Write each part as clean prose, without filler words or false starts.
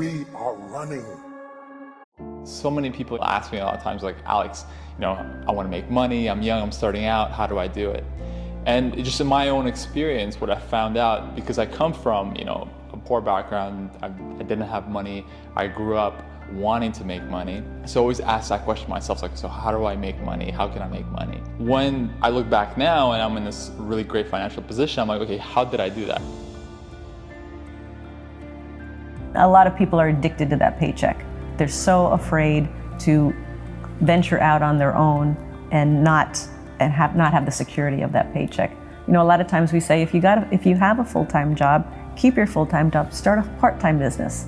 we are running. So many people ask me a lot of times, like, Alex, I want to make money, I'm young, I'm starting out, how do I do it? And just in my own experience, what I found out, because I come from, a poor background, I didn't have money, I grew up wanting to make money. So I always ask that question myself, like, so how do I make money? How can I make money? When I look back now and I'm in this really great financial position, I'm like, okay, how did I do that? A lot of people are addicted to that paycheck. They're so afraid to venture out on their own and not have the security of that paycheck. A lot of times we say, if you have a full-time job, keep your full-time job, start a part-time business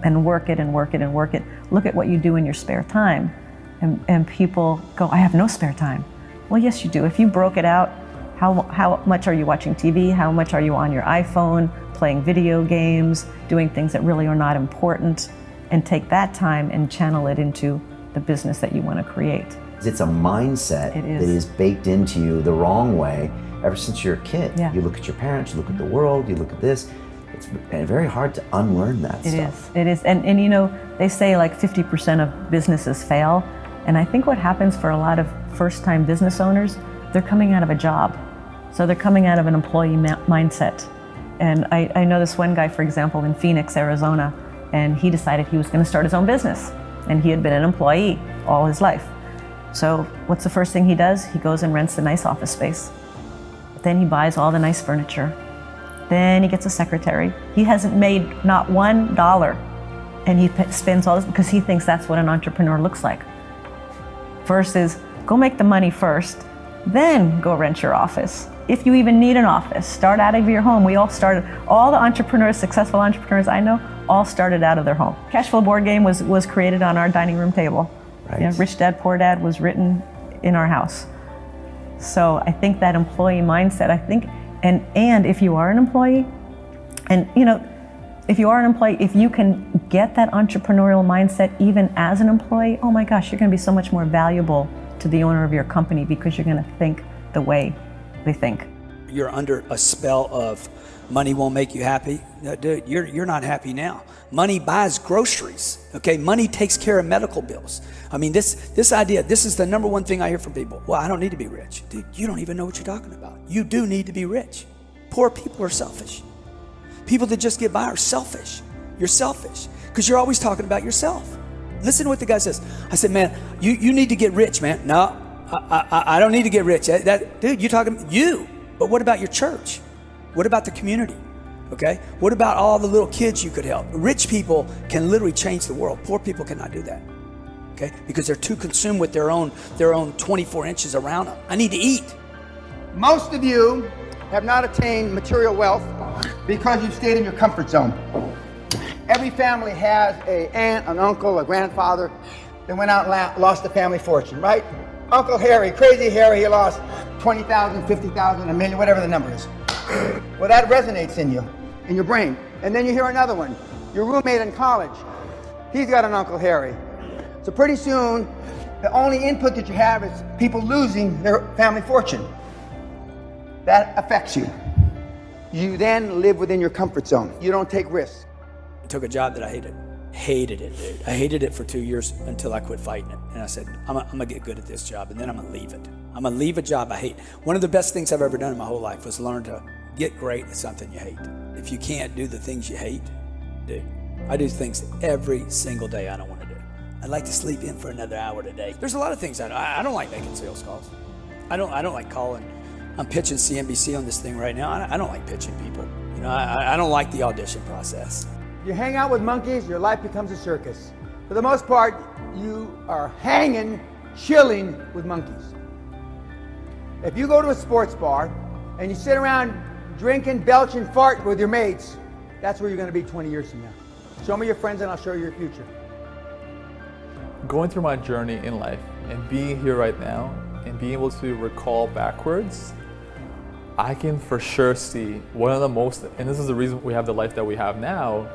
and work it and work it and work it. Look at what you do in your spare time. And people go, I have no spare time. Well, yes, you do. If you broke it out, how much are you watching TV? How much are you on your iPhone, playing video games, doing things that really are not important? And take that time and channel it into the business that you want to create. It's a mindset that is baked into you the wrong way ever since you're a kid. Yeah. You look at your parents, you look at the world, you look at this. It's very hard to unlearn that stuff. It is. And they say like 50% of businesses fail. And I think what happens for a lot of first-time business owners, they're coming out of a job. So they're coming out of an employee mindset. And I know this one guy, for example, in Phoenix, Arizona, and he decided he was going to start his own business. And he had been an employee all his life. So what's the first thing he does? He goes and rents a nice office space. Then he buys all the nice furniture. Then he gets a secretary. He hasn't made not $1, and he spends all this because he thinks that's what an entrepreneur looks like. Versus, go make the money first, then go rent your office. If you even need an office, start out of your home. We all started, all the entrepreneurs, successful entrepreneurs I know, all started out of their home. Cashflow board game was created on our dining room table. Right. Rich Dad, Poor Dad was written in our house. So I think that employee mindset, and if you are an employee, if you can get that entrepreneurial mindset even as an employee, oh my gosh, you're gonna be so much more valuable to the owner of your company because you're gonna think the way they think. You're under a spell of money won't make you happy. No, dude, you're not happy now. Money buys groceries, okay? Money takes care of medical bills. I mean, this idea, this is the number one thing I hear from people. Well, I don't need to be rich. Dude, you don't even know what you're talking about. You do need to be rich. Poor people are selfish. People that just get by are selfish. You're selfish because you're always talking about yourself. Listen to what the guy says. I said, man, you need to get rich, man. No, I don't need to get rich. Dude, you're talking, but what about your church? What about the community? Okay? What about all the little kids you could help? Rich people can literally change the world. Poor people cannot do that. Okay? Because they're too consumed with their own 24 inches around them. I need to eat. Most of you have not attained material wealth because you've stayed in your comfort zone. Every family has an aunt, an uncle, a grandfather that went out and lost a family fortune, right? Uncle Harry, crazy Harry, he lost 20,000, 50,000, a million, whatever the number is. Well, that resonates in you, in your brain. And then you hear another one. Your roommate in college, he's got an Uncle Harry. So pretty soon, the only input that you have is people losing their family fortune. That affects you. You then live within your comfort zone. You don't take risks. I took a job that I hated. Hated it, dude. I hated it for 2 years until I quit fighting it. And I said, I'm gonna get good at this job, and then I'm gonna leave it. I'm gonna leave a job I hate. One of the best things I've ever done in my whole life was learn to get great at something you hate. If you can't do the things you hate, dude, I do things every single day I don't want to do. I'd like to sleep in for another hour today. There's a lot of things I don't like making sales calls. I don't like calling. I'm pitching CNBC on this thing right now. I don't like pitching people. I don't like the audition process. You hang out with monkeys, your life becomes a circus. For the most part, you are hanging, chilling with monkeys. If you go to a sports bar and you sit around drinking, belching, farting with your mates, that's where you're going to be 20 years from now. Show me your friends and I'll show you your future. Going through my journey in life and being here right now and being able to recall backwards, I can for sure see one of the most, and this is the reason we have the life that we have now,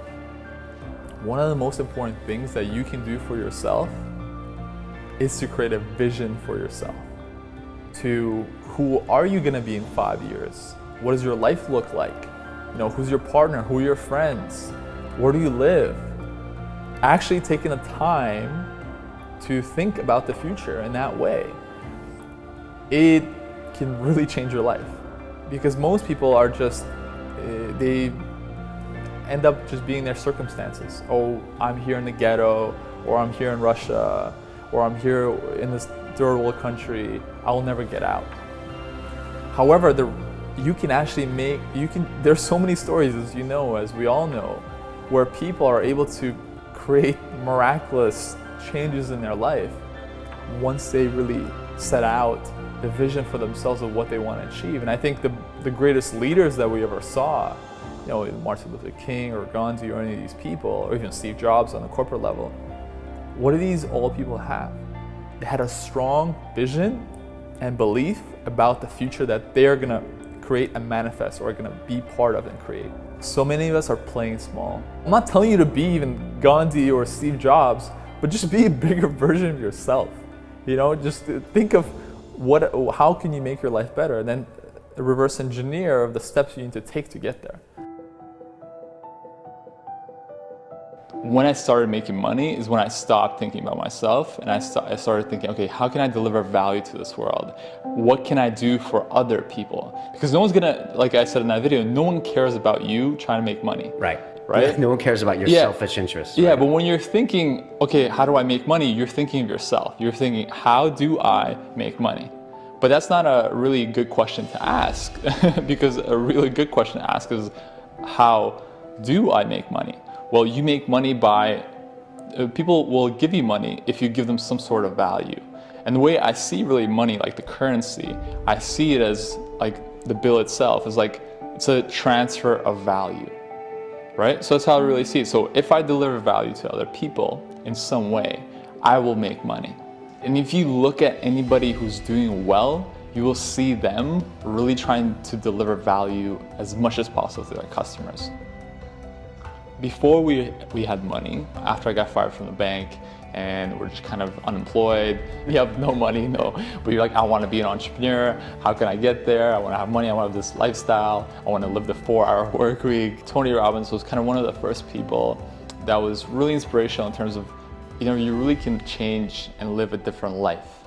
one of the most important things that you can do for yourself is to create a vision for yourself. To who are you gonna be in 5 years? What does your life look like? Who's your partner? Who are your friends? Where do you live? actually taking the time to think about the future in that way, it can really change your life. Because most people are just, they end up just being their circumstances. Oh, I'm here in the ghetto, or I'm here in Russia, or I'm here in this third world country, I'll never get out. However, there's so many stories, as you know, as we all know, where people are able to create miraculous changes in their life once they really set out the vision for themselves of what they want to achieve. And I think the greatest leaders that we ever saw, you know, Martin Luther King or Gandhi or any of these people, or even Steve Jobs on the corporate level, what do these all people have? They had a strong vision and belief about the future that they're gonna create and manifest, or are gonna be part of and create. So many of us are playing small. I'm not telling you to be even Gandhi or Steve Jobs, but just be a bigger version of yourself. You know, just think of how can you make your life better, and then reverse engineer of the steps you need to take to get there. When I started making money is when I stopped thinking about myself, and I started thinking, okay, how can I deliver value to this world? What can I do for other people? Because no one's gonna, like I said in that video, no one cares about you trying to make money. Right. Right? No one cares about your selfish interests. Yeah, right? but when you're thinking, okay, how do I make money? You're thinking of yourself. You're thinking, how do I make money? But that's not a really good question to ask, because a really good question to ask is, how do I make money? Well, you make money by, people will give you money if you give them some sort of value. And the way I see really money, like the currency, I see it as like the bill itself, is like, it's a transfer of value, right? So that's how I really see it. So if I deliver value to other people in some way, I will make money. And if you look at anybody who's doing well, you will see them really trying to deliver value as much as possible to their customers. Before we had money, after I got fired from the bank and we're just kind of unemployed, you have no money, but you're like, I want to be an entrepreneur. How can I get there? I want to have money. I want to have this lifestyle. I want to live the 4-hour work week. Tony Robbins was kind of one of the first people that was really inspirational in terms of, you know, you really can change and live a different life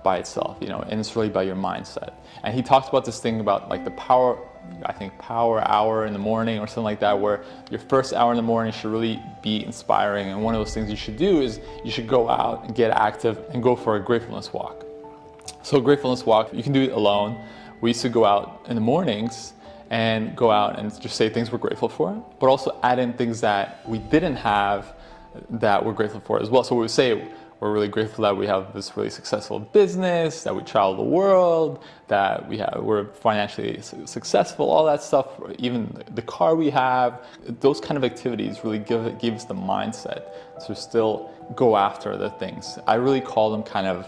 by itself, you know, and it's really by your mindset. And he talks about this thing about like the power hour in the morning or something like that, where your first hour in the morning should really be inspiring. And one of those things you should do is you should go out and get active and go for a gratefulness walk. So a gratefulness walk, you can do it alone. We used to go out in the mornings and go out and just say things we're grateful for, but also add in things that we didn't have that we're grateful for as well. So we would say, we're really grateful that we have this really successful business, that we travel the world, that we're financially successful, all that stuff, even the car we have. Those kind of activities really give us the mindset to still go after the things. I really call them kind of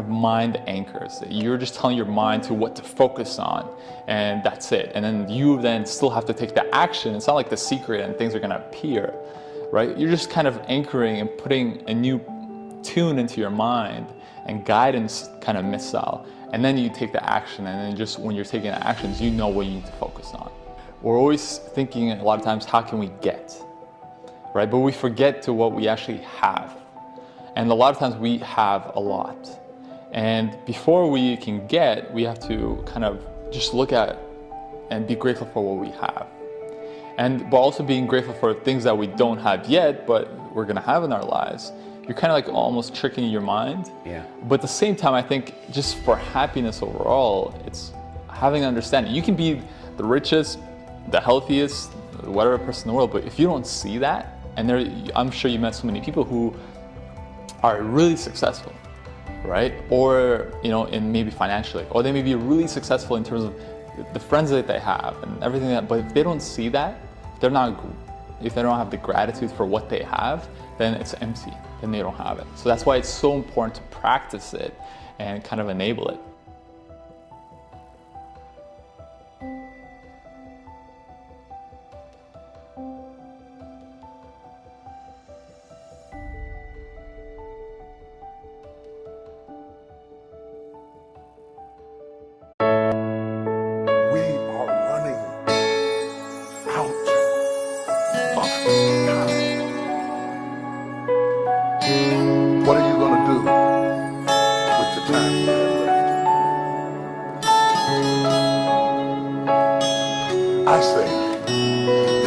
mind anchors. You're just telling your mind to what to focus on, and that's it. And then you then still have to take the action. It's not like The Secret and things are gonna appear. Right? You're just kind of anchoring and putting a new tune into your mind and guidance kind of missile. And then you take the action, and then just when you're taking the actions, you know what you need to focus on. We're always thinking a lot of times, how can we get? Right? But we forget to what we actually have. And a lot of times we have a lot. And before we can get, we have to kind of just look at and be grateful for what we have. But also being grateful for things that we don't have yet, but we're gonna have in our lives. You're kind of like almost tricking your mind. Yeah. But at the same time, I think just for happiness overall, it's having an understanding. You can be the richest, the healthiest, whatever person in the world, but if you don't see that, and I'm sure you met so many people who are really successful, right? Or, you know, in maybe financially, or they may be really successful in terms of the friends that they have and everything but if they don't see that, if they don't have the gratitude for what they have, then it's empty, then they don't have it. So that's why it's so important to practice it and kind of enable it. I think